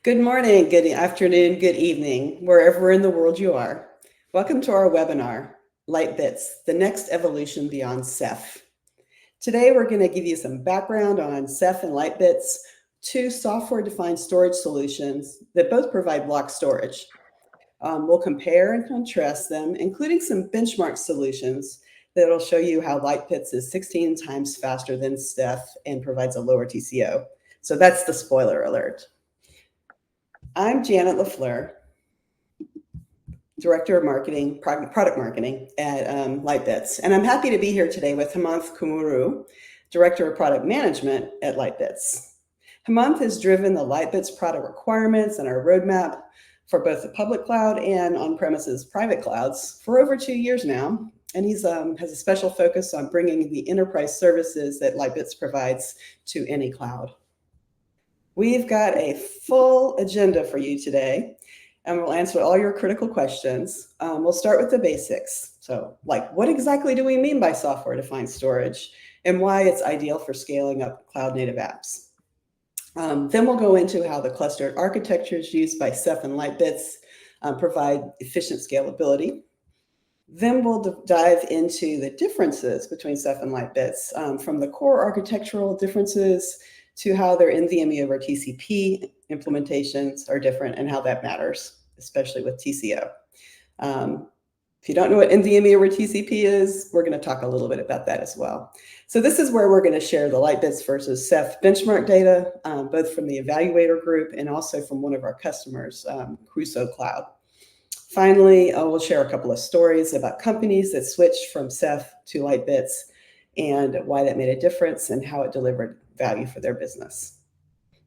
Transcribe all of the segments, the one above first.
Good morning, good afternoon, good evening, wherever in the world you are. Welcome to our webinar, Lightbits, the next evolution beyond Ceph. Today, we're going to give you some background on Ceph and Lightbits, two software-defined storage solutions that both provide block storage. We'll compare and contrast them, including some benchmark solutions that will show you how Lightbits is 16 times faster than Ceph and provides a lower TCO. So that's the spoiler alert. I'm Janet LaFleur, Director of Marketing, Product Marketing at Lightbits. And I'm happy to be here today with Hemanth Kumuru, Director of Product Management at Lightbits. Hemanth has driven the Lightbits product requirements and our roadmap for both the public cloud and on-premises private clouds for over 2 years now. And he has a special focus on bringing the enterprise services that Lightbits provides to any cloud. We've got a full agenda for you today, and we'll answer all your critical questions. We'll start with the basics. So, what exactly do we mean by software-defined storage, and why it's ideal for scaling up cloud-native apps? Then we'll go into how the clustered architectures used by Ceph and Lightbits provide efficient scalability. Then we'll dive into the differences between Ceph and Lightbits, from the core architectural differences to how their NVMe over TCP implementations are different and how that matters, especially with TCO. If you don't know what NVMe over TCP is, we're going to talk a little bit about that as well. So this is where we're going to share the Lightbits versus Ceph benchmark data, both from the evaluator group and also from one of our customers, Crusoe Cloud. Finally, we'll share a couple of stories about companies that switched from Ceph to Lightbits and why that made a difference and how it delivered value for their business.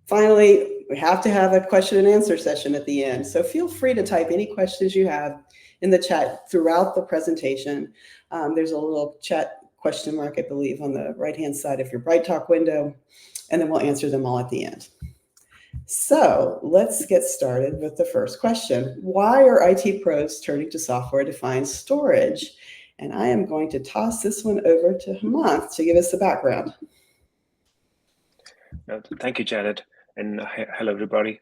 Finally, we have to have a question and answer session at the end. So feel free to type any questions you have in the chat throughout the presentation. There's a little chat question mark, I believe, on the right-hand side of your BrightTalk window, and then we'll answer them all at the end. So let's get started with the first question. Why are IT pros turning to software-defined storage? And I am going to toss this one over to Hemanth to give us the background. Thank you, Janet, and hello, everybody.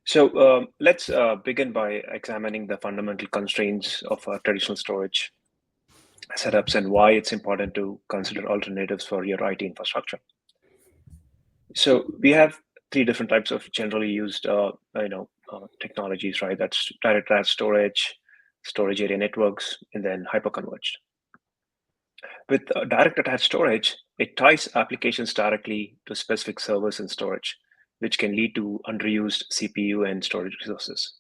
So let's begin by examining the fundamental constraints of traditional storage setups and why it's important to consider alternatives for your IT infrastructure. So we have three different types of generally used technologies, right? That's direct attached storage, storage area networks, and then hyperconverged. With direct attached storage, it ties applications directly to specific servers and storage, which can lead to underused CPU and storage resources.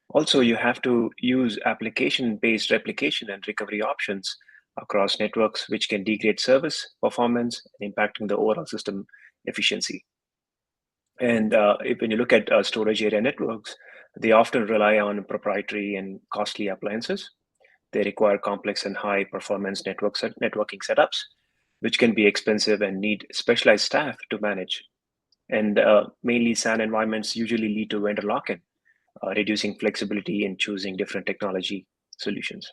Also, you have to use application-based replication and recovery options across networks, which can degrade service performance and impacting the overall system efficiency. And when you look at storage area networks, they often rely on proprietary and costly appliances. They require complex and high performance networking setups, which can be expensive and need specialized staff to manage. And mainly SAN environments usually lead to vendor lock-in, reducing flexibility in choosing different technology solutions.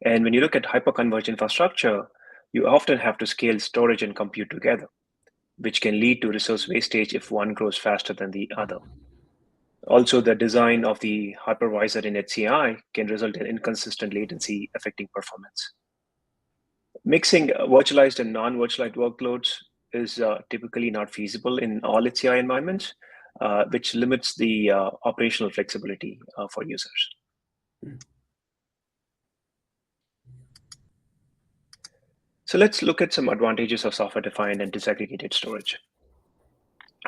And when you look at hyperconverged infrastructure, you often have to scale storage and compute together, which can lead to resource wastage if one grows faster than the other. Also, the design of the hypervisor in HCI can result in inconsistent latency affecting performance. Mixing virtualized and non-virtualized workloads is typically not feasible in all HCI environments, which limits the operational flexibility for users. So let's look at some advantages of software-defined and disaggregated storage.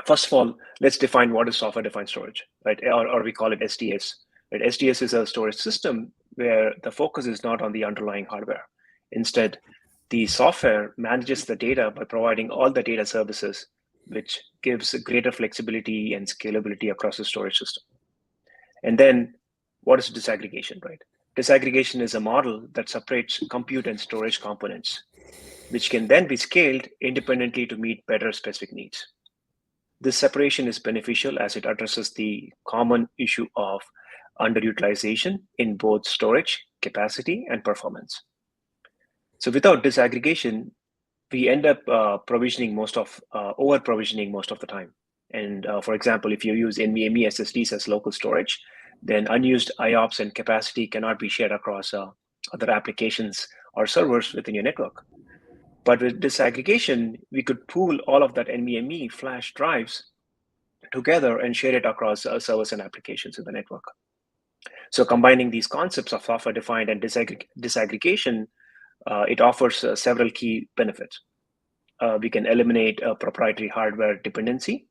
First of all, let's define what is software-defined storage, right? Or we call it SDS. Right? SDS is a storage system where the focus is not on the underlying hardware. Instead, the software manages the data by providing all the data services, which gives greater flexibility and scalability across the storage system. And then what is disaggregation, right? Disaggregation is a model that separates compute and storage components, which can then be scaled independently to meet better specific needs. This separation is beneficial as it addresses the common issue of underutilization in both storage, capacity, and performance. So without disaggregation, we end up over-provisioning most of the time. And for example, if you use NVMe SSDs as local storage, then unused IOPS and capacity cannot be shared across other applications or servers within your network. But with disaggregation, we could pool all of that NVMe flash drives together and share it across servers and applications in the network. So combining these concepts of software-defined and disaggregation, it offers several key benefits. We can eliminate proprietary hardware dependency,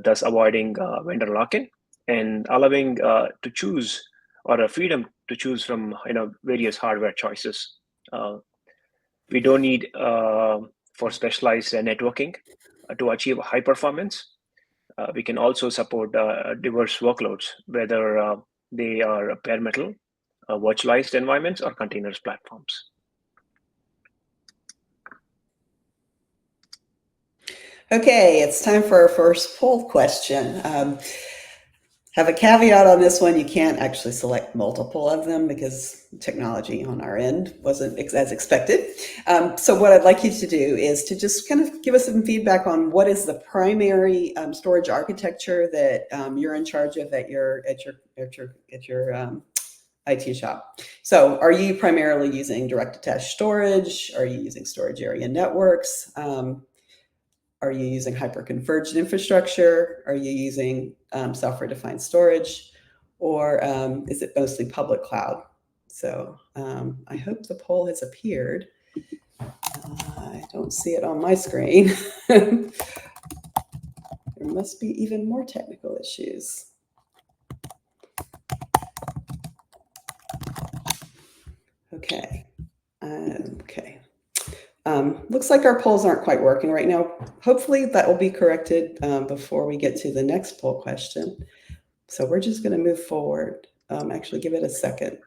thus avoiding vendor lock-in and allowing to choose, or a freedom to choose from various hardware choices. We don't need for specialized networking to achieve high performance. We can also support diverse workloads, whether they are bare metal, virtualized environments, or containers platforms. Okay, it's time for our first poll question. Have a caveat on this one. You can't actually select multiple of them because technology on our end wasn't as expected. So what I'd like you to do is to just kind of give us some feedback on what is the primary storage architecture that you're in charge of at your IT shop. So are you primarily using direct attached storage? Are you using storage area networks? Are you using hyper-converged infrastructure? Are you using software-defined storage? Or is it mostly public cloud? So I hope the poll has appeared. I don't see it on my screen. There must be even more technical issues. Okay. Okay. Looks like our polls aren't quite working right now. Hopefully that will be corrected before we get to the next poll question. So we're just going to move forward. Actually, give it a second.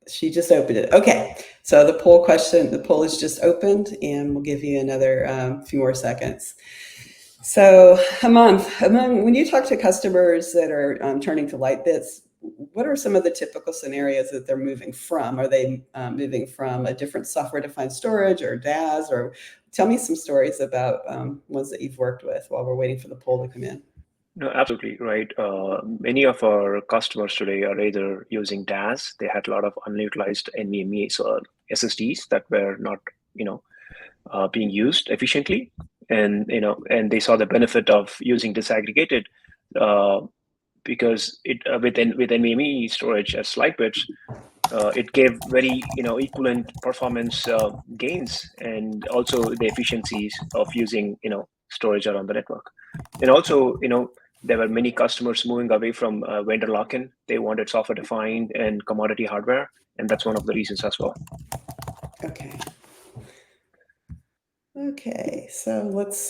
She just opened it. Okay, so the poll is just opened, and we'll give you another few more seconds. So, when you talk to customers that are turning to Lightbits, what are some of the typical scenarios that they're moving from? Are they moving from a different software-defined storage or DAS? Or tell me some stories about ones that you've worked with while we're waiting for the poll to come in. No, absolutely right. Many of our customers today are either using DAS. They had a lot of unutilized NVMe SSDs that were not, being used efficiently, and they saw the benefit of using disaggregated because with NVMe storage as Lightbits, it gave very equivalent performance gains, and also the efficiencies of using storage around the network. And also there were many customers moving away from vendor lock-in. They wanted software defined and commodity hardware, and that's one of the reasons as well. Okay, so let's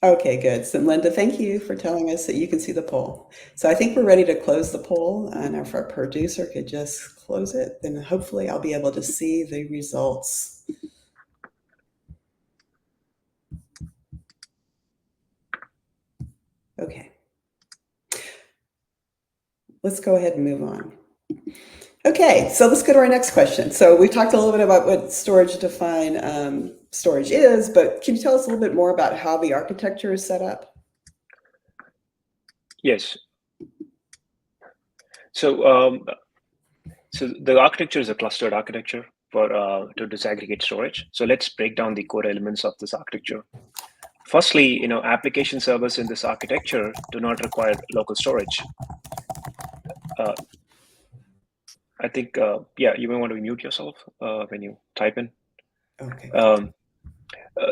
okay, good. So Linda, thank you for telling us that you can see the poll. So I think we're ready to close the poll, and if our producer could just close it, then hopefully I'll be able to see the results. Okay. Let's go ahead and move on. Okay, so let's go to our next question. So we've talked a little bit about what storage-defined storage is, but can you tell us a little bit more about how the architecture is set up? Yes. So the architecture is a clustered architecture for to disaggregate storage. So let's break down the core elements of this architecture. Firstly, application servers in this architecture do not require local storage. I think, yeah, you may want to mute yourself when you type in. Okay.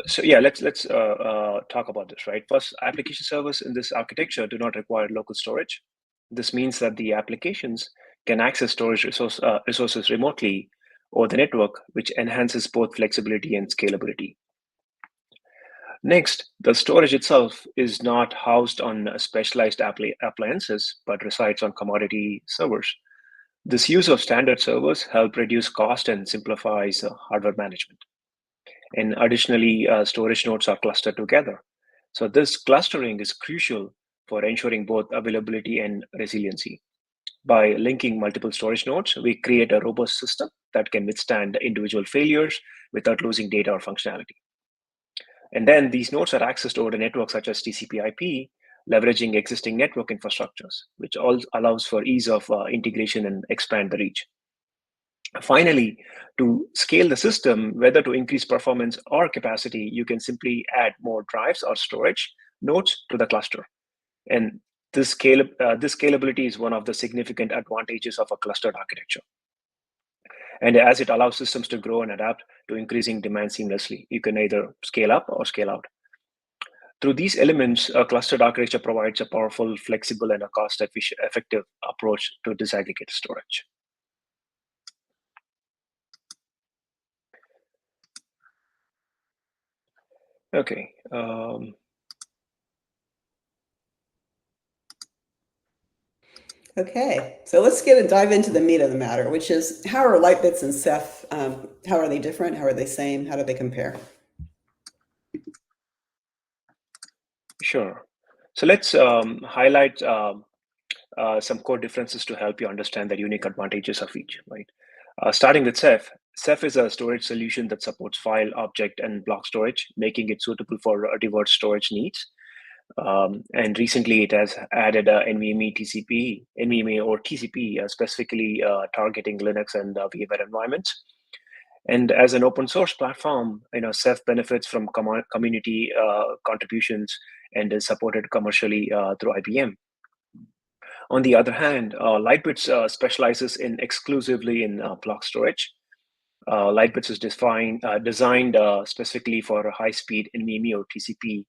So yeah, let's talk about this, right? First, application servers in this architecture do not require local storage. This means that the applications can access storage resources remotely over the network, which enhances both flexibility and scalability. Next, the storage itself is not housed on specialized appliances, but resides on commodity servers. This use of standard servers help reduce cost and simplifies hardware management. And additionally, storage nodes are clustered together. So this clustering is crucial for ensuring both availability and resiliency. By linking multiple storage nodes, we create a robust system that can withstand individual failures without losing data or functionality. And then these nodes are accessed over the network such as TCP/IP, leveraging existing network infrastructures, which all allows for ease of integration and expand the reach. Finally, to scale the system, whether to increase performance or capacity, you can simply add more drives or storage nodes to the cluster. And this scalability is one of the significant advantages of a clustered architecture. And as it allows systems to grow and adapt to increasing demand seamlessly, you can either scale up or scale out. Through these elements, a clustered architecture provides a powerful, flexible, and a cost-effective approach to disaggregated storage. Okay. Okay, so let's dive into the meat of the matter, which is how are Lightbits and Ceph, how are they different? How are they same? How do they compare? Sure. So let's highlight some core differences to help you understand the unique advantages of each, right? Starting with Ceph. Ceph is a storage solution that supports file, object, and block storage, making it suitable for diverse storage needs. And recently, it has added NVMe or TCP, specifically targeting Linux and VMware environments. And as an open source platform, Ceph benefits from community contributions and is supported commercially through IBM. On the other hand, Lightbits specializes exclusively in block storage. Lightbits is designed specifically for high-speed NVMe or TCP,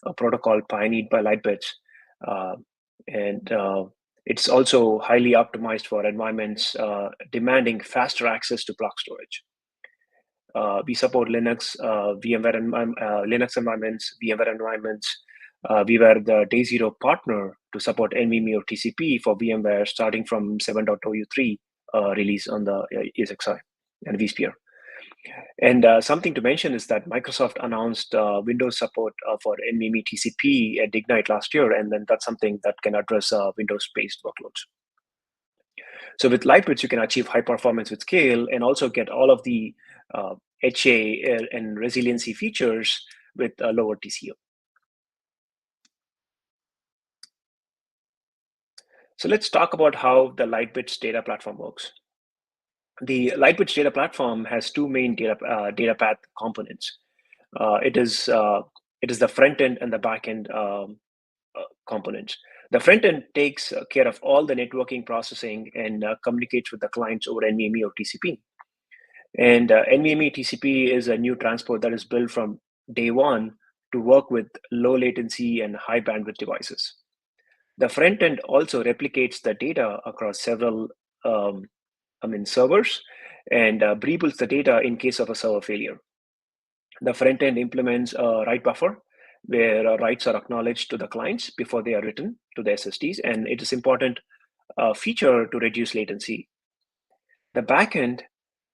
a protocol pioneered by Lightbits. And it's also highly optimized for environments demanding faster access to block storage. We support Linux, Linux environments, VMware environments. We were the day zero partner to support NVMe or TCP for VMware starting from 7.0U3 release on the ESXi and vSphere. And something to mention is that Microsoft announced Windows support for NVMe TCP at Ignite last year, and then that's something that can address Windows-based workloads. So with Lightbits, you can achieve high performance with scale and also get all of the HA and resiliency features with a lower TCO. So let's talk about how the Lightbits data platform works. The Lightbits data platform has two main data path components. It is the front end and the back end components. The front end takes care of all the networking processing and communicates with the clients over NVMe or TCP. And NVMe TCP is a new transport that is built from day one to work with low latency and high bandwidth devices. The front end also replicates the data across several servers and rebuilds the data in case of a server failure. The front end implements a write buffer where writes are acknowledged to the clients before they are written to the SSDs, and it is important feature to reduce latency. The backend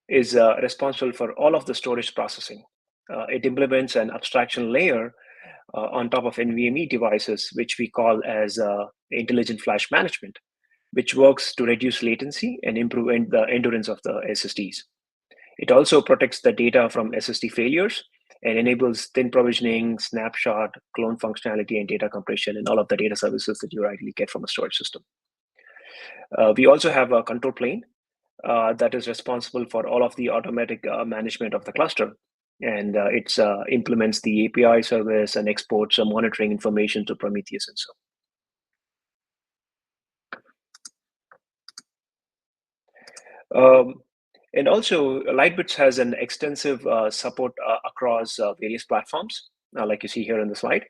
is responsible for all of the storage processing. It implements an abstraction layer on top of NVMe devices, which we call as intelligent flash management, which works to reduce latency and improve the endurance of the SSDs. It also protects the data from SSD failures and enables thin provisioning, snapshot, clone functionality, and data compression, and all of the data services that you ideally get from a storage system. We also have a control plane that is responsible for all of the automatic management of the cluster. And it implements the API service and exports monitoring information to Prometheus and so on. And also, Lightbits has an extensive support across various platforms, like you see here in the slide,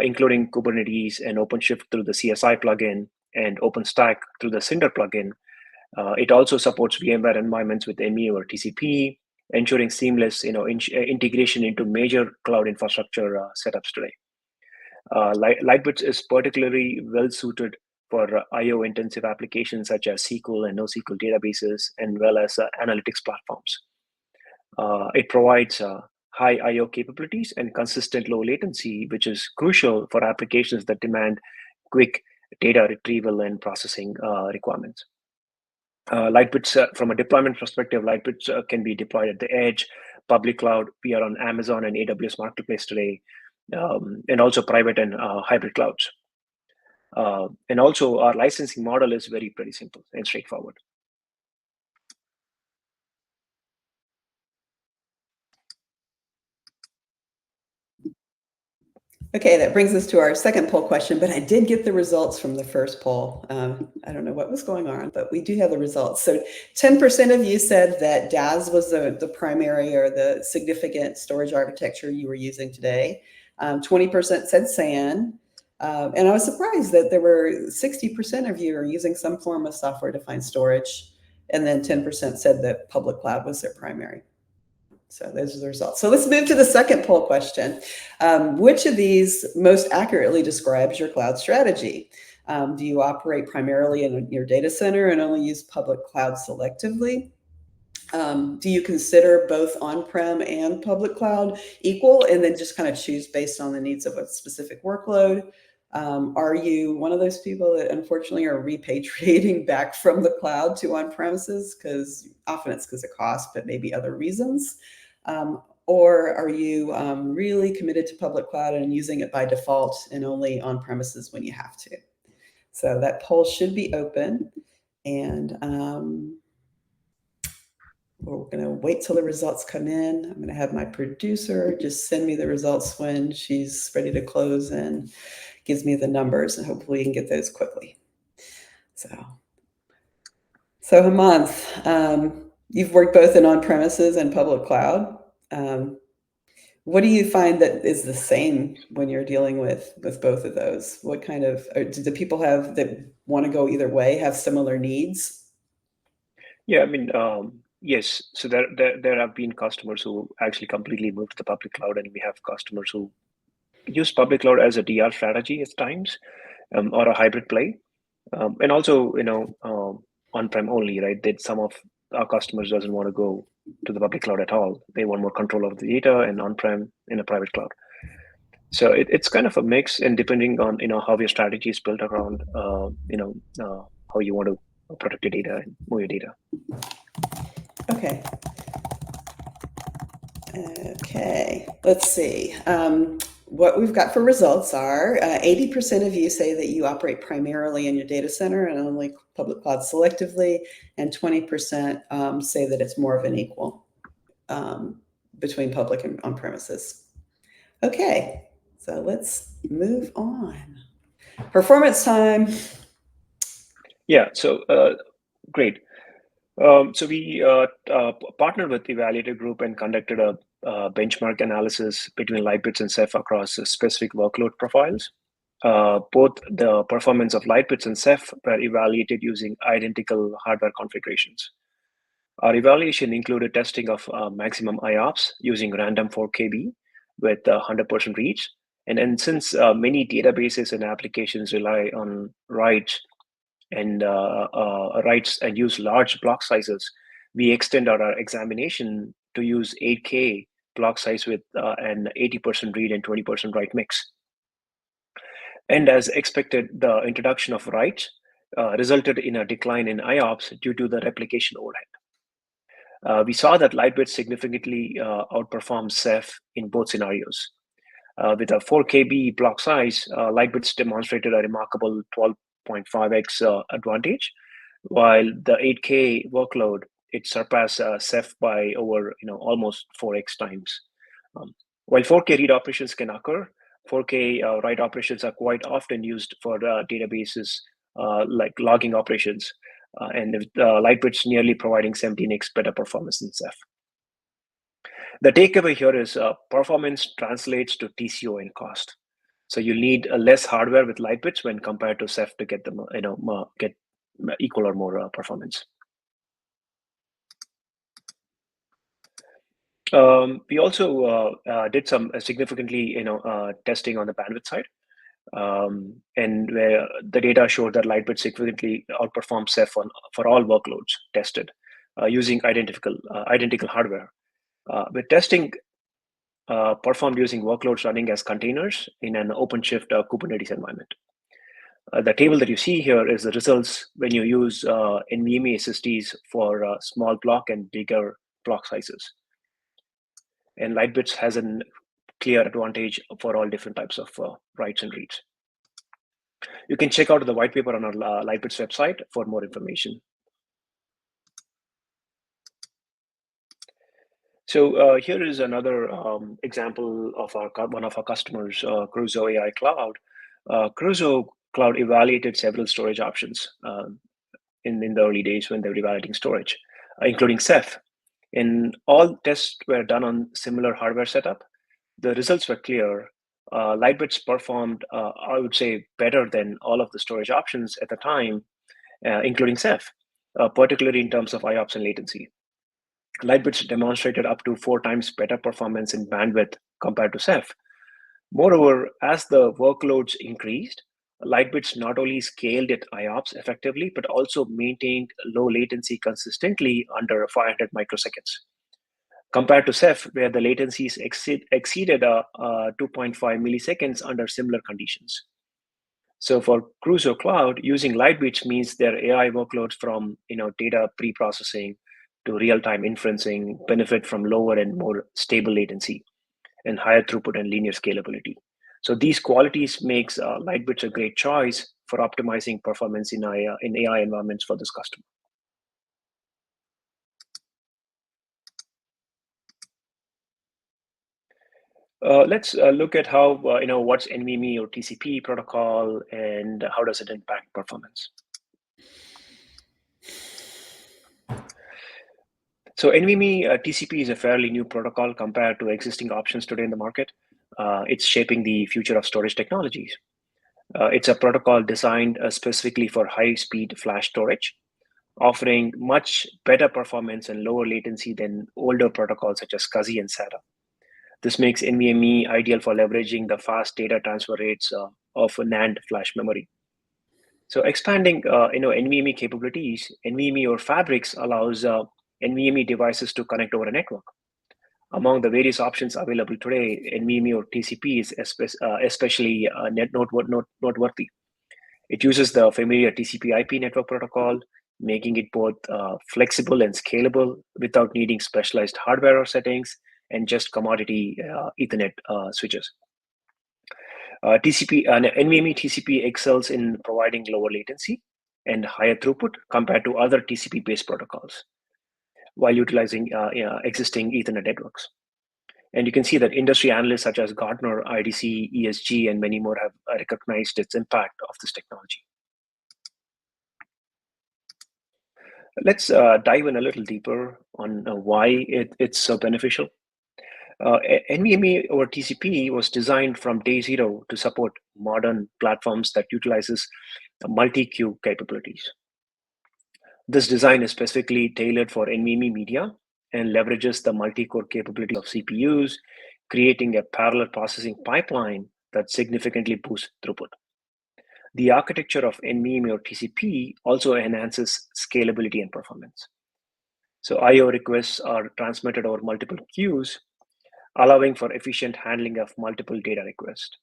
including Kubernetes and OpenShift through the CSI plugin and OpenStack through the Cinder plugin. It also supports VMware environments with NVMe or TCP, ensuring seamless integration into major cloud infrastructure setups today. Lightbits is particularly well suited for IO-intensive applications such as SQL and NoSQL databases, and well as analytics platforms. It provides high IO capabilities and consistent low latency, which is crucial for applications that demand quick data retrieval and processing requirements. Lightbits, from a deployment perspective, Lightbits can be deployed at the edge, public cloud. We are on Amazon and AWS Marketplace today, and also private and hybrid clouds. And also our licensing model is pretty simple and straightforward. Okay, that brings us to our second poll question, but I did get the results from the first poll. I don't know what was going on, but we do have the results. So 10% of you said that DAS was the primary or the significant storage architecture you were using today. 20% said SAN. And I was surprised that there were 60% of you are using some form of software-defined storage, and then 10% said that public cloud was their primary. So those are the results. So let's move to the second poll question. Which of these most accurately describes your cloud strategy? Do you operate primarily in your data center and only use public cloud selectively? Do you consider both on-prem and public cloud equal and then just kind of choose based on the needs of a specific workload? Are you one of those people that unfortunately are repatriating back from the cloud to on-premises? Because often it's because of cost, but maybe other reasons. Or are you really committed to public cloud and using it by default and only on-premises when you have to? So that poll should be open, and we're going to wait till the results come in. I'm going to have my producer just send me the results when she's ready to close and gives me the numbers, and hopefully we can get those quickly. So Hemanth, you've worked both in on-premises and public cloud. What do you find that is the same when you're dealing with both of those? What kind of, do the people that want to go either way have similar needs? Yeah, I mean, yes. So there have been customers who actually completely moved to the public cloud, and we have customers who use public cloud as a DR strategy at times, or a hybrid play, and also on-prem only, right? That some of our customers doesn't want to go to the public cloud at all. They want more control of the data and on-prem in a private cloud. So it's kind of a mix, and depending on how your strategy is built around how you want to protect your data and move your data. Okay. Okay, let's see. What we've got for results are 80% of you say that you operate primarily in your data center and only public cloud selectively, and 20% say that it's more of an equal between public and on-premises. Okay, so let's move on. Performance time. Yeah, so great. So we partnered with the Evaluator Group and conducted a benchmark analysis between Lightbits and Ceph across specific workload profiles. Both the performance of Lightbits and Ceph were evaluated using identical hardware configurations. Our evaluation included testing of maximum IOPS using random 4KB with 100% reach. And since many databases and applications rely on writes and use large block sizes, we extend our examination to use 8K block size with an 80% read and 20% write mix. And as expected, the introduction of writes resulted in a decline in IOPS due to the replication overhead. We saw that Lightbits significantly outperformed Ceph in both scenarios. With a 4KB block size, Lightbits demonstrated a remarkable 12.5x advantage, while the 8K workload, it surpassed Ceph by over almost 4x times. While 4K read operations can occur, 4K write operations are quite often used for databases like logging operations, and Lightbits nearly providing 17x better performance than Ceph. The takeaway here is performance translates to TCO and cost. So you'll need less hardware with Lightbits when compared to Ceph to get them, get equal or more performance. We also did some significantly, testing on the bandwidth side, and where the data showed that Lightbits significantly outperformed Ceph for all workloads tested using identical hardware. With testing performed using workloads running as containers in an OpenShift Kubernetes environment. The table that you see here is the results when you use NVMe SSDs for small block and bigger block sizes. And Lightbits has a clear advantage for all different types of writes and reads. You can check out the white paper on our Lightbits website for more information. So here is another example of one of our customers, Crusoe AI Cloud. Crusoe Cloud evaluated several storage options in the early days when they were evaluating storage, including Ceph. And all tests were done on similar hardware setup. The results were clear. Lightbits performed, I would say, better than all of the storage options at the time, including Ceph, particularly in terms of IOPS and latency. Lightbits demonstrated up to 4 times better performance in bandwidth compared to Ceph. Moreover, as the workloads increased, Lightbits not only scaled its IOPS effectively, but also maintained low latency consistently under 500 microseconds. Compared to Ceph, where the latencies exceeded 2.5 milliseconds under similar conditions. So for Crusoe Cloud, using Lightbits means their AI workloads from data pre-processing to real-time inferencing benefit from lower and more stable latency and higher throughput and linear scalability. So these qualities makes Lightbits a great choice for optimizing performance in AI environments for this customer. Let's look at how what's NVMe or TCP protocol and how does it impact performance. So NVMe TCP is a fairly new protocol compared to existing options today in the market. It's shaping the future of storage technologies. It's a protocol designed specifically for high-speed flash storage, offering much better performance and lower latency than older protocols such as SCSI and SATA. This makes NVMe ideal for leveraging the fast data transfer rates of NAND flash memory. So expanding NVMe capabilities, NVMe or Fabrics allows NVMe devices to connect over a network. Among the various options available today, NVMe or TCP is especially noteworthy. It uses the familiar TCP/IP network protocol, making it both flexible and scalable without needing specialized hardware or settings and just commodity Ethernet switches. NVMe TCP excels in providing lower latency and higher throughput compared to other TCP-based protocols while utilizing existing Ethernet networks. And you can see that industry analysts such as Gartner, IDC, ESG, and many more have recognized its impact of this technology. Let's dive in a little deeper on why it's so beneficial. NVMe over TCP was designed from day zero to support modern platforms that utilizes multi-queue capabilities. This design is specifically tailored for NVMe media and leverages the multi-core capability of CPUs, creating a parallel processing pipeline that significantly boosts throughput. The architecture of NVMe or TCP also enhances scalability and performance. So I/O requests are transmitted over multiple queues, allowing for efficient handling of multiple data requests.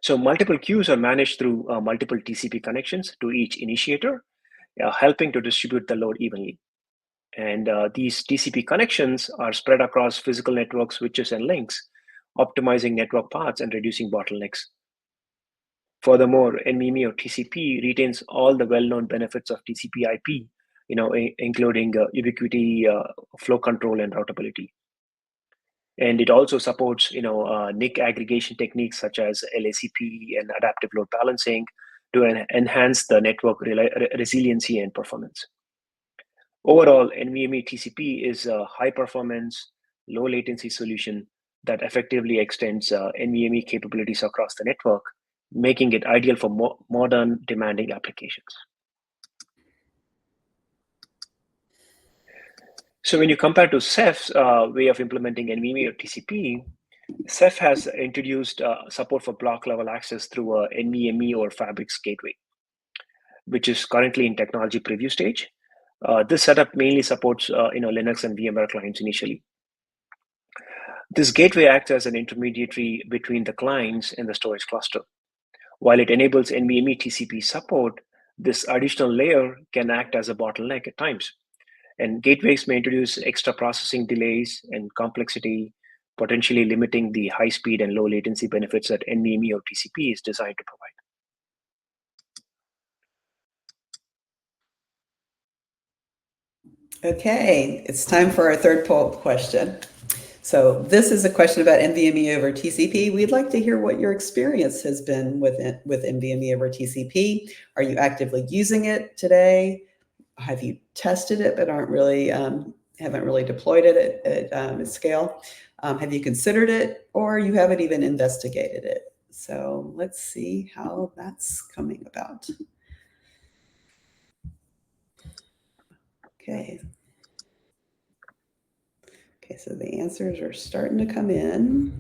So multiple queues are managed through multiple TCP connections to each initiator, helping to distribute the load evenly. And these TCP connections are spread across physical networks, switches, and links, optimizing network paths and reducing bottlenecks. Furthermore, NVMe or TCP retains all the well-known benefits of TCP/IP, including ubiquity, flow control, and routability. And it also supports, NIC aggregation techniques such as LACP and adaptive load balancing to enhance the network resiliency and performance. Overall, NVMe TCP is a high-performance, low-latency solution that effectively extends NVMe capabilities across the network, making it ideal for modern, demanding applications. So when you compare to Ceph's way of implementing NVMe or TCP, Ceph has introduced support for block-level access through a NVMe or Fabrics gateway, which is currently in technology preview stage. This setup mainly supports Linux and VMware clients initially. This gateway acts as an intermediary between the clients and the storage cluster. While it enables NVMe TCP support, this additional layer can act as a bottleneck at times. And gateways may introduce extra processing delays and complexity, potentially limiting the high speed and low latency benefits that NVMe or TCP is designed to provide. Okay, it's time for our third poll question. So this is a question about NVMe over TCP. We'd like to hear what your experience has been with NVMe over TCP. Are you actively using it today? Have you tested it but aren't really haven't really deployed it at scale? Have you considered it, or you haven't even investigated it? So let's see how that's coming about. Okay. Okay, so the answers are starting to come in.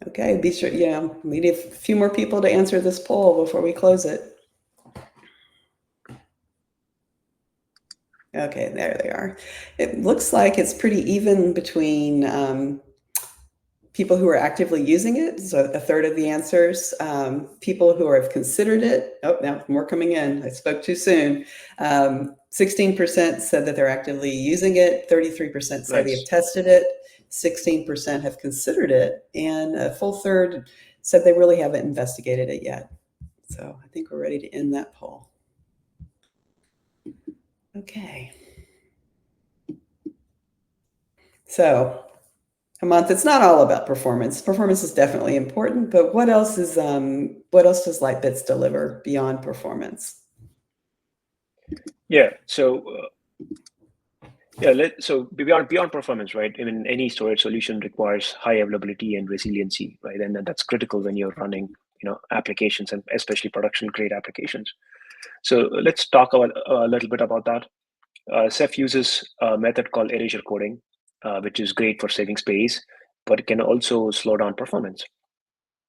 Okay, be sure, we need a few more people to answer this poll before we close it. Okay, there they are. It looks like it's pretty even between people who are actively using it, so a third of the answers, people who have considered it. Oh, now more coming in. I spoke too soon. 16% said that they're actively using it. 33% say they've tested it. 16% have considered it, and a full third said they really haven't investigated it yet. So I think we're ready to end that poll. Okay. So Hemant, it's not all about performance. Performance is definitely important, but what else does Lightbits deliver beyond performance? Yeah. So beyond performance, right? I mean, any storage solution requires high availability and resiliency, right? And that's critical when you're running, applications, and especially production-grade applications. So let's talk about a little bit about that. Ceph uses a method called erasure coding, which is great for saving space, but it can also slow down performance,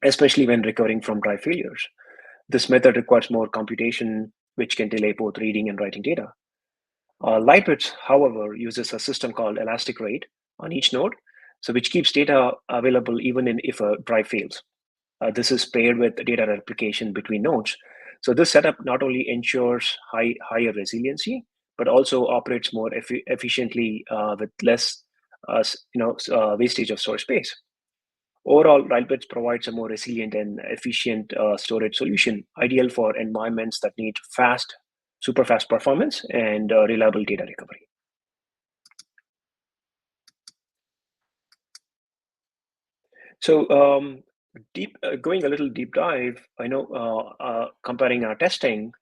especially when recovering from drive failures. This method requires more computation, which can delay both reading and writing data. Lightbits, however, uses a system called elastic RAID on each node, so which keeps data available even if a drive fails. This is paired with data replication between nodes. So this setup not only ensures higher resiliency, but also operates more efficiently with less wastage of storage space. Overall, Lightbits provides a more resilient and efficient storage solution, ideal for environments that need super fast performance and reliable data recovery. So going a little deep dive, I know comparing our testing,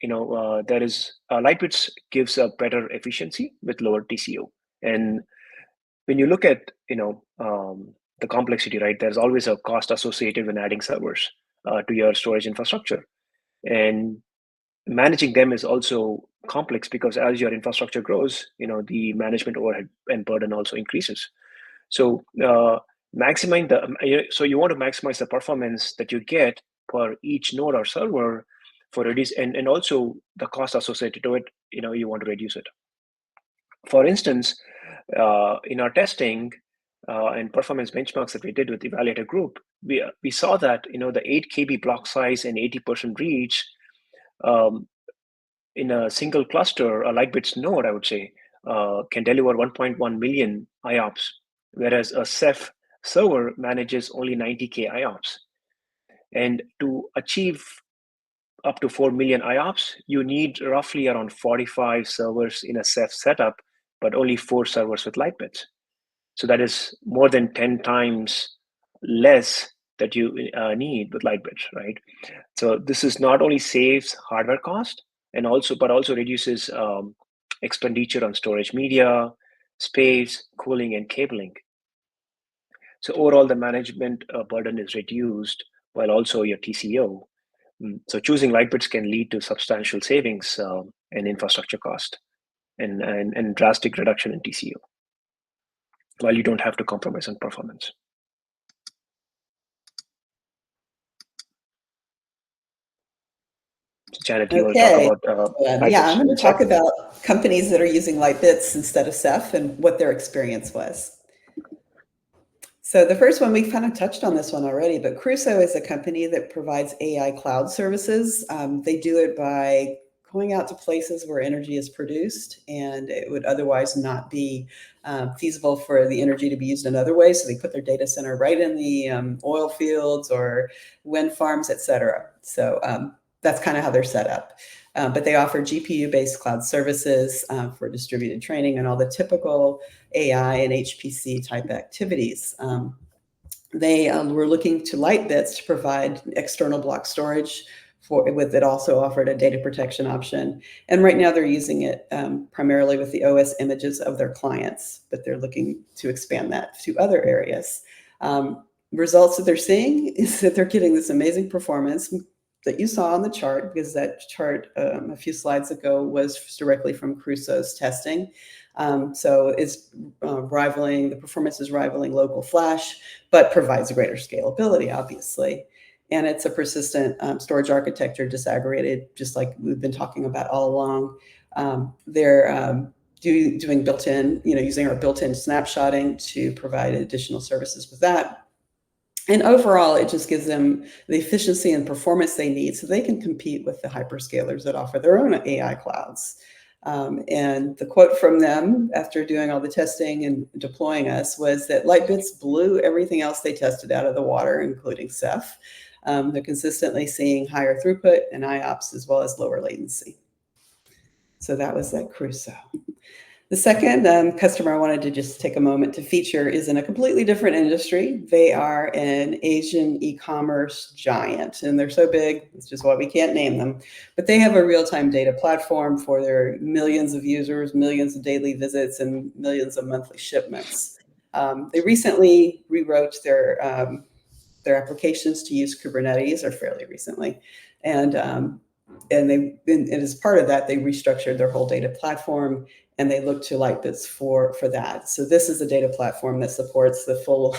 there is Lightbits gives a better efficiency with lower TCO. And when you look at the complexity, right, there's always a cost associated when adding servers to your storage infrastructure, and managing them is also complex because as your infrastructure grows, the management overhead and burden also increases. So so you want to maximize the performance that you get per each node or server for reduce, and also the cost associated to it. You want to reduce it. For instance, in our testing and performance benchmarks that we did with the evaluator group, we saw that the 8 KB block size and 80% reach in a single cluster, a Lightbits node, I would say, can deliver 1.1 million IOPS, whereas a Ceph server manages only 90K IOPS. And to achieve up to 4 million IOPS, you need roughly around 45 servers in a Ceph setup, but only 4 servers with Lightbits. So that is more than 10 times less that you need with Lightbits, right? So this is not only saves hardware cost, but also reduces expenditure on storage media, space, cooling, and cabling. So overall, the management burden is reduced while also your TCO. So choosing Lightbits can lead to substantial savings in infrastructure cost and drastic reduction in TCO, while you don't have to compromise on performance. So Janet, you want to talk about I'm going to talk about companies that are using Lightbits instead of Ceph and what their experience was. So the first one, we kind of touched on this one already, but Crusoe is a company that provides AI cloud services. They do it by going out to places where energy is produced and it would otherwise not be feasible for the energy to be used in other ways. So they put their data center right in the oil fields or wind farms, et cetera. So that's kind of how they're set up. But they offer GPU-based cloud services for distributed training and all the typical AI and HPC type activities. They were looking to Lightbits to provide external block storage with it also offered a data protection option. And right now they're using it primarily with the OS images of their clients, but they're looking to expand that to other areas. Results that they're seeing is that they're getting this amazing performance that you saw on the chart, because that chart a few slides ago was directly from Crusoe's testing. So it's the performance is rivaling local flash, but provides greater scalability, obviously. And it's a persistent storage architecture, disaggregated, just like we've been talking about all along. They're doing built-in, using our built-in snapshotting to provide additional services with that. And overall, it just gives them the efficiency and performance they need so they can compete with the hyperscalers that offer their own AI clouds. And the quote from them after doing all the testing and deploying us was that Lightbits blew everything else they tested out of the water, including Ceph. They're consistently seeing higher throughput and IOPS as well as lower latency. So that was that Crusoe. The second customer I wanted to just take a moment to feature is in a completely different industry. They are an Asian e-commerce giant, and they're so big, it's just why we can't name them. But they have a real-time data platform for their millions of users, millions of daily visits, and millions of monthly shipments. They recently rewrote their applications to use Kubernetes, or fairly recently, and as part of that, they restructured their whole data platform, and they look to Lightbits for that. So this is a data platform that supports the full,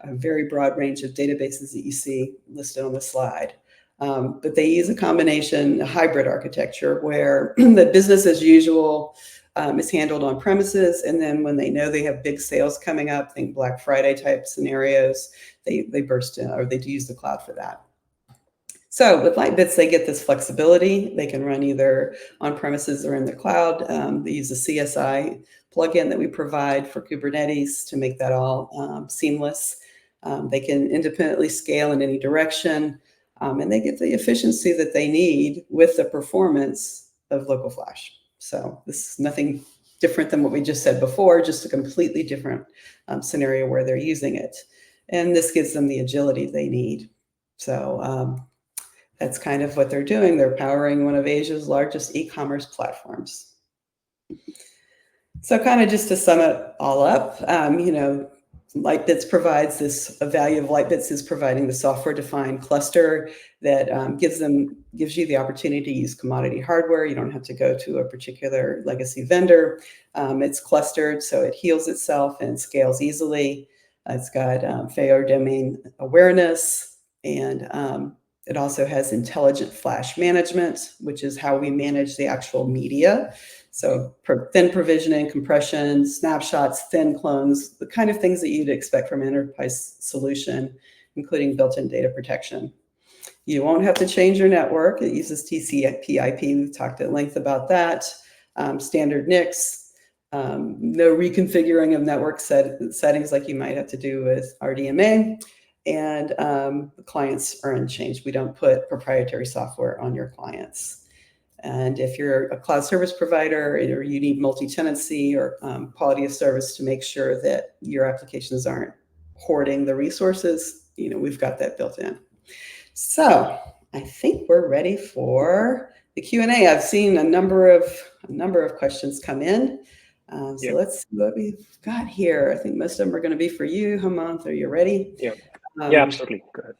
very broad range of databases that you see listed on the slide. But they use a hybrid architecture where the business as usual is handled on premises, and then when they know they have big sales coming up, think Black Friday type scenarios, they burst in, or they do use the cloud for that. So with Lightbits, they get this flexibility. They can run either on premises or in the cloud. They use a CSI plugin that we provide for Kubernetes to make that all seamless. They can independently scale in any direction, and they get the efficiency that they need with the performance of local flash. So this is nothing different than what we just said before, just a completely different scenario where they're using it. And this gives them the agility they need. So that's kind of what they're doing. They're powering one of Asia's largest e-commerce platforms. So kind of just to sum it all up, Lightbits provides this, a value of Lightbits is providing the software-defined cluster that gives you the opportunity to use commodity hardware. You don't have to go to a particular legacy vendor. It's clustered, so it heals itself and scales easily. It's got failure domain awareness, and it also has intelligent flash management, which is how we manage the actual media. So thin provisioning, compression, snapshots, thin clones, the kind of things that you'd expect from an enterprise solution, including built-in data protection. You won't have to change your network. It uses TCP/IP. We've talked at length about that. Standard NICs, no reconfiguring of network settings like you might have to do with RDMA. And the clients are unchanged. We don't put proprietary software on your clients. And if you're a cloud service provider or you need multi-tenancy or quality of service to make sure that your applications aren't hoarding the resources, we've got that built in. So I think we're ready for the Q&A. I've seen a number of questions come in. So let's see what we've got here. I think most of them are going to be for you, Hemant. Are you ready? Yeah. Yeah, absolutely. Go ahead.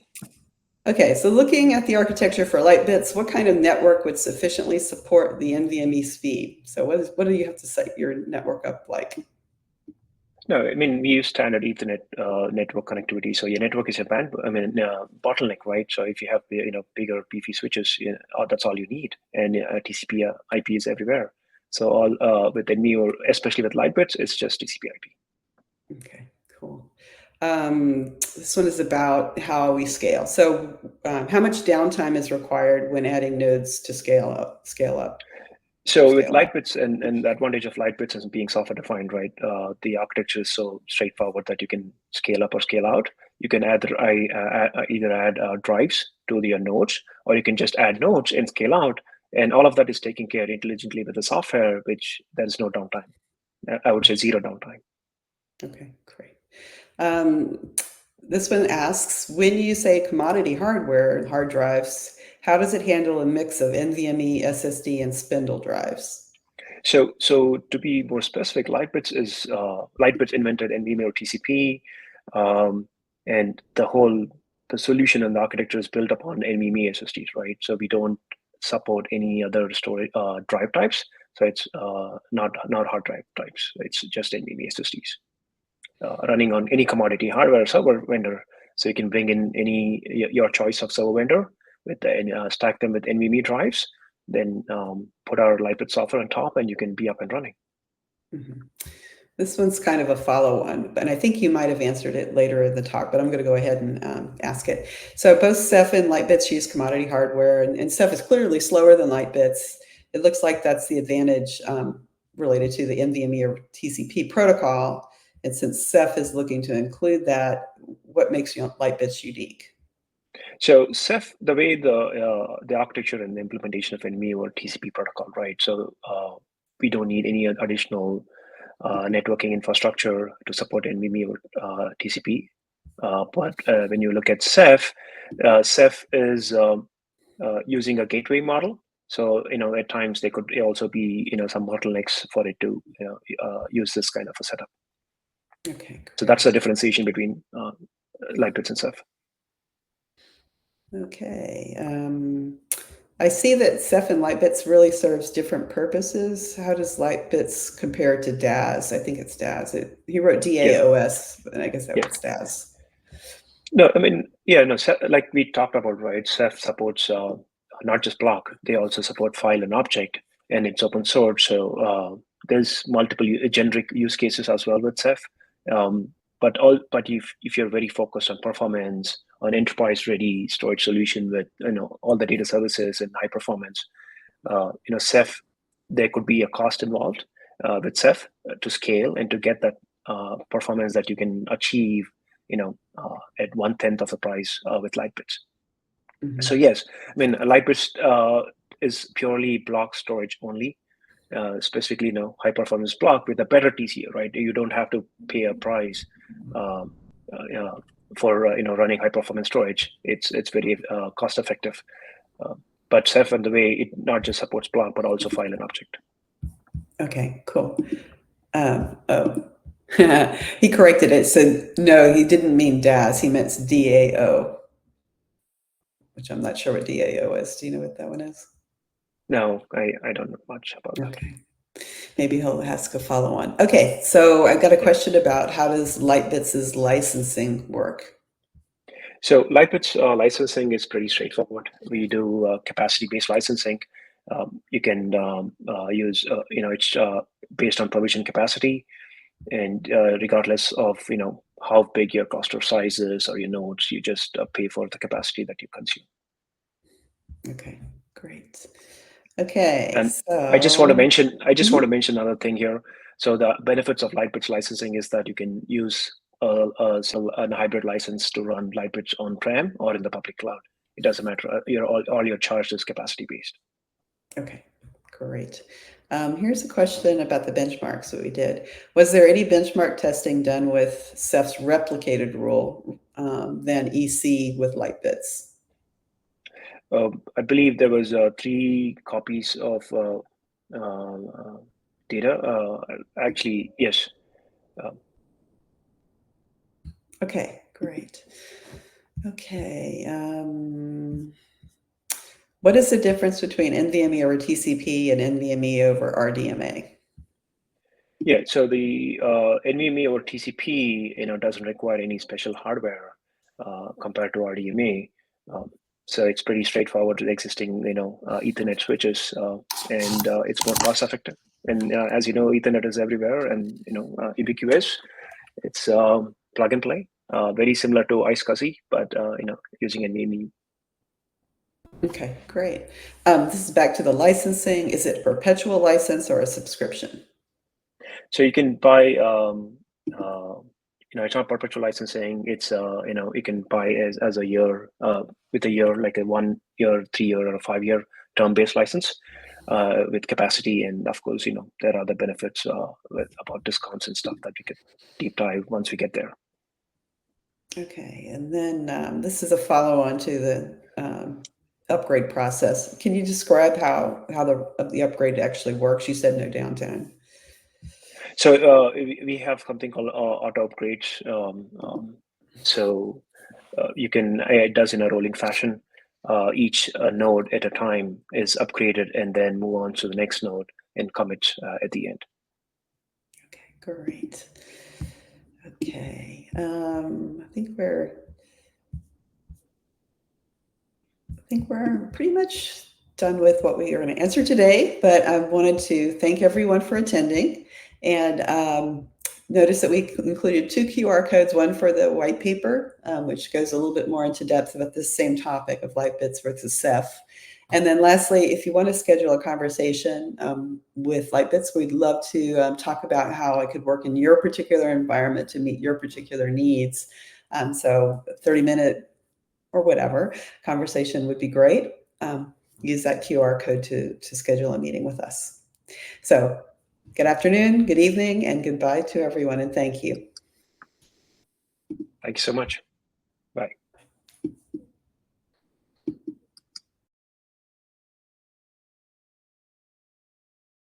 Okay, so looking at the architecture for Lightbits, what kind of network would sufficiently support the NVMe speed? So what do you have to set your network up like? No, I mean, we use standard Ethernet network connectivity. So your network is a bottleneck, right? So if you have bigger beefy switches, that's all you need, and TCP IP is everywhere. So all with NVMe, or especially with Lightbits, it's just TCP IP. Okay, cool. This one is about how we scale. So, how much downtime is required when adding nodes to scale up? So with Scale out. Lightbits and the advantage of Lightbits is being software defined, right? The architecture is so straightforward that you can scale up or scale out. You can either add drives to your nodes, or you can just add nodes and scale out. And all of that is taken care intelligently with the software, which there is no downtime. I would say zero downtime. Okay, great. This one asks, when you say commodity hardware and hard drives, how does it handle a mix of NVMe, SSD, and spindle drives? So to be more specific, Lightbits invented NVMe or TCP, and the solution and the architecture is built upon NVMe SSDs, right? So we don't support any other storage drive types. So it's not hard drive types. It's just NVMe SSDs running on any commodity hardware server vendor. So you can bring in your choice of server vendor stack them with NVMe drives, then put our Lightbits software on top, and you can be up and running. Mhm. This one's kind of a follow-on, and I think you might have answered it later in the talk, but I'm going to go ahead and ask it. So both Ceph and Lightbits use commodity hardware, and Ceph is clearly slower than Lightbits. It looks like that's the advantage related to the NVMe or TCP protocol. And since Ceph is looking to include that, what makes Lightbits unique? So Ceph, the way the architecture and the implementation of NVMe or TCP protocol, right? So we don't need any additional networking infrastructure to support NVMe or TCP. But when you look at Ceph, Ceph is using a gateway model. So at times there could also be some bottlenecks for it to use this kind of a setup. Okay, great. So that's the differentiation between Lightbits and Ceph. Okay. I see that Ceph and Lightbits really serves different purposes. How does Lightbits compare to DAS? I think it's DAS. He wrote DAOS, and I guess that was DAS. No, I mean, yeah, no, like we talked about, right? Ceph supports not just block; they also support file and object, and it's open source. So there's multiple generic use cases as well with Ceph. But if you're very focused on performance, on enterprise-ready storage solution with all the data services and high performance, Ceph, there could be a cost involved with Ceph to scale and to get that performance that you can achieve at 1/10 of the price with Lightbits. Mhm. So yes, I mean Lightbits is purely block storage only, specifically high performance block with a better TCO, right? You don't have to pay a price for running high performance storage. It's very cost effective. But Ceph, and the way it not just supports block but also file and object. Okay, cool. Oh, he corrected it. Said no, he didn't mean DAS. He meant DAO, which I'm not sure what DAO is. Do you know what that one is? No, I don't know much about that. Okay. Maybe he'll ask a follow-on. Okay, so I've got a question about how does Lightbits' licensing work? So Lightbits licensing is pretty straightforward. We do capacity-based licensing. You can use, it's based on provision capacity, and regardless of how big your cluster size is or your nodes, you just pay for the capacity that you consume. Okay, great. Okay, And so I just want to mention another thing here. So the benefits of Lightbits licensing is that you can use a hybrid license to run Lightbits on-prem or in the public cloud. It doesn't matter. All your charge is capacity based. Okay, great. Here's a question about the benchmarks that we did. Was there any benchmark testing done with Ceph's replicated rule than EC with Lightbits? I believe there was 3 copies of data. Actually, yes. Okay, great. Okay. What is the difference between NVMe over TCP and NVMe over RDMA? Yeah, so the NVMe over TCP, doesn't require any special hardware compared to RDMA. So it's pretty straightforward with existing, Ethernet switches, and it's more cost effective. And as you know, Ethernet is everywhere and ubiquitous. It's plug and play. very similar to iSCSI, but using NVMe. Okay, great. This is back to the licensing. Is it a perpetual license or a subscription? So you can buy, it's not perpetual licensing. It's you can buy as a year, with a year, like a 1 year, 3 year, or a 5 year term-based license, with capacity, and of course, there are other benefits about discounts and stuff that we could deep dive once we get there. Okay, and then this is a follow-on to the upgrade process. Can you describe how the upgrade actually works? You said no downtime. So we have something called auto upgrades. So you can, it does in a rolling fashion. Each node at a time is upgraded and then move on to the next node and commit at the end. Okay, great. Okay, I think we're pretty much done with what we are going to answer today, but I wanted to thank everyone for attending, and notice that we included 2 QR codes, one for the white paper, which goes a little bit more into depth about this same topic of Lightbits versus Ceph. And then lastly, if you want to schedule a conversation with Lightbits, we'd love to talk about how it could work in your particular environment to meet your particular needs. So a 30-minute or whatever conversation would be great. Use that QR code to schedule a meeting with us. So good afternoon, good evening, and goodbye to everyone, and thank you. Thank you so much.